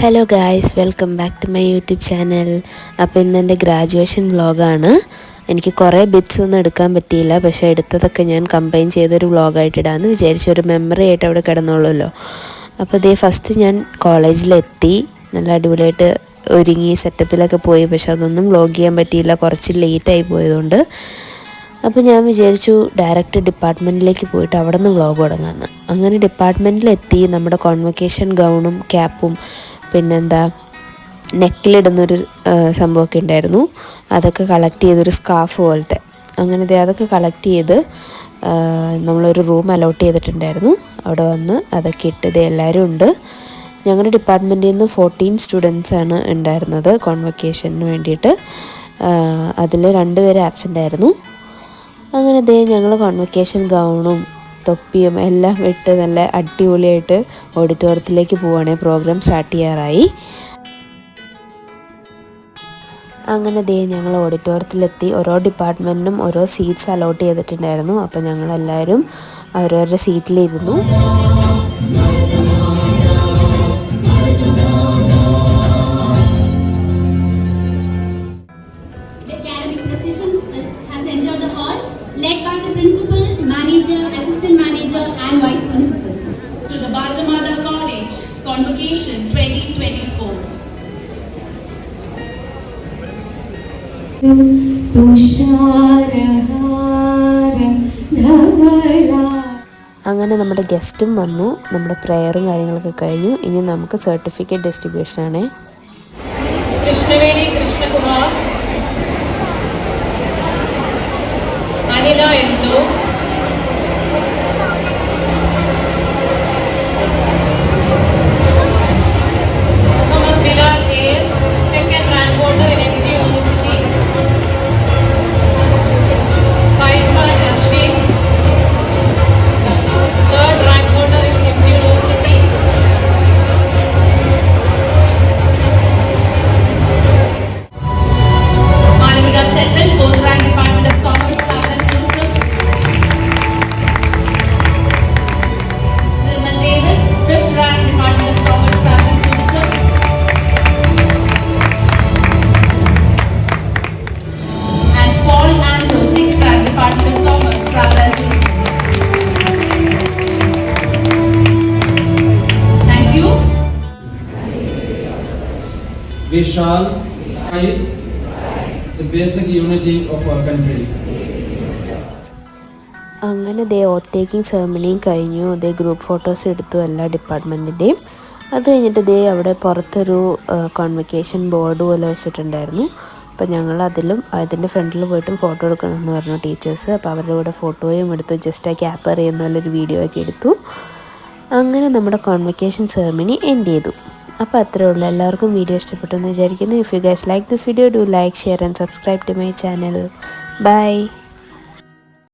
Hello guys, welcome back to my YouTube channel. അപ്പോൾ ഇന്ന് എൻ്റെ ഗ്രാജുവേഷൻ വ്ളോഗാണ്. എനിക്ക് കുറേ ബിറ്റ്സ് ഒന്നും എടുക്കാൻ പറ്റിയില്ല, പക്ഷേ എടുത്തതൊക്കെ ഞാൻ കമ്പൈൻ ചെയ്തൊരു വ്ളോഗായിട്ട് ഇടാമെന്ന് വിചാരിച്ചു. ഒരു മെമ്മറി ആയിട്ട് അവിടെ കിടന്നോളൂല്ലോ. അപ്പോൾ ഇതേ ഫസ്റ്റ് ഞാൻ കോളേജിലെത്തി, നല്ല അടിപൊളിയായിട്ട് ഒരുങ്ങി സെറ്റപ്പിലൊക്കെ പോയി. പക്ഷെ അതൊന്നും വ്ളോഗ് ചെയ്യാൻ പറ്റിയില്ല, കുറച്ച് ലേറ്റായി പോയതുകൊണ്ട്. അപ്പോൾ ഞാൻ വിചാരിച്ചു ഡയറക്റ്റ് ഡിപ്പാർട്ട്മെൻറ്റിലേക്ക് പോയിട്ട് അവിടെ നിന്ന് വ്ളോഗ് തുടങ്ങാമെന്ന്. അങ്ങനെ ഡിപ്പാർട്ട്മെൻറ്റിലെത്തി. നമ്മുടെ കോൺവൊക്കേഷൻ ഗൗണും ക്യാപ്പും പിന്നെന്താ നെക്കിലിടുന്നൊരു സംഭവമൊക്കെ ഉണ്ടായിരുന്നു. അതൊക്കെ കളക്ട് ചെയ്തൊരു സ്കാർഫ് പോലത്തെ, അങ്ങനത്തെ അതൊക്കെ കളക്ട് ചെയ്ത് നമ്മളൊരു റൂം അലോട്ട് ചെയ്തിട്ടുണ്ടായിരുന്നു. അവിടെ വന്ന് അതൊക്കെ ഇട്ടത് എല്ലാവരും ഉണ്ട്. ഞങ്ങളുടെ ഡിപ്പാർട്ട്മെൻറ്റിൽ നിന്ന് 14 സ്റ്റുഡൻസാണ് ഉണ്ടായിരുന്നത് കോൺവൊക്കേഷന് വേണ്ടിയിട്ട്. അതിൽ 2 പേര് ആബ്സെൻ്റ് ആയിരുന്നു. അങ്ങനെ ഞങ്ങൾ കോൺവൊക്കേഷൻ ഗൗണും തൊപ്പിയും എല്ലാം ഇട്ട് നല്ല അടിപൊളിയായിട്ട് ഓഡിറ്റോറിയത്തിലേക്ക് പോവുകയാണെങ്കിൽ പ്രോഗ്രാം സ്റ്റാർട്ട് ചെയ്യാറായി. അങ്ങനെ ഞങ്ങൾ ഓഡിറ്റോറിയത്തിലെത്തി. ഓരോ ഡിപ്പാർട്ട്മെൻറ്റിനും ഓരോ സീറ്റ്സ് അലോട്ട് ചെയ്തിട്ടുണ്ടായിരുന്നു. അപ്പോൾ ഞങ്ങളെല്ലാവരും അവരവരുടെ സീറ്റിലിരുന്നു. Led by the principal, manager, assistant manager and vice principals. To the Bharata Mata College Convocation 2024. അങ്ങനെ നമ്മുടെ ഗസ്റ്റും വന്നു. നമ്മുടെ പ്രയറും കാര്യങ്ങളൊക്കെ കഴിഞ്ഞു. ഇനി നമുക്ക് സർട്ടിഫിക്കറ്റ് ഡിസ്ട്രിബ്യൂഷൻ ആണ്. Krishnaveni Krishnakumar, Anila Eldo, Muhammad Bilal is second rank holder in MG University. Faisal Rashid, third rank holder in MG University. Malavika Selvan, fourth rank Department of Commerce. Fifth rank Department of Commerce, Travel and Tourism. And Paul Anto, 6th rank Department of Commerce, Travel and Tourism. Thank you. We shall fight the basic unity of our country. അങ്ങനെ ഓത്ത് taking സെറമണിയും കഴിഞ്ഞു. Group photos എടുത്തു എല്ലാ ഡിപ്പാർട്ട്മെൻറ്റിൻ്റെയും. അത് കഴിഞ്ഞിട്ട് അവിടെ പുറത്തൊരു convocation board പോലെ വെച്ചിട്ടുണ്ടായിരുന്നു. അപ്പോൾ ഞങ്ങൾ അതിൻ്റെ ഫ്രണ്ടിൽ പോയിട്ടും ഫോട്ടോ എടുക്കണമെന്ന് പറഞ്ഞു ടീച്ചേഴ്സ്. അപ്പോൾ അവരുടെ കൂടെ ഫോട്ടോയും എടുത്തു. ജസ്റ്റ് ആ ക്യാപ്പ് അറിയുന്ന പോലൊരു വീഡിയോ ഒക്കെ എടുത്തു. അങ്ങനെ നമ്മുടെ കോൺവൊക്കേഷൻ സെറമണി എൻഡ് ചെയ്തു. അപ്പോൾ അത്രേ ഉള്ളൂ. എല്ലാവർക്കും വീഡിയോ ഇഷ്ടപ്പെട്ടെന്ന് വിചാരിക്കുന്നു. If you guys like this video, do like, share and subscribe to my channel. By.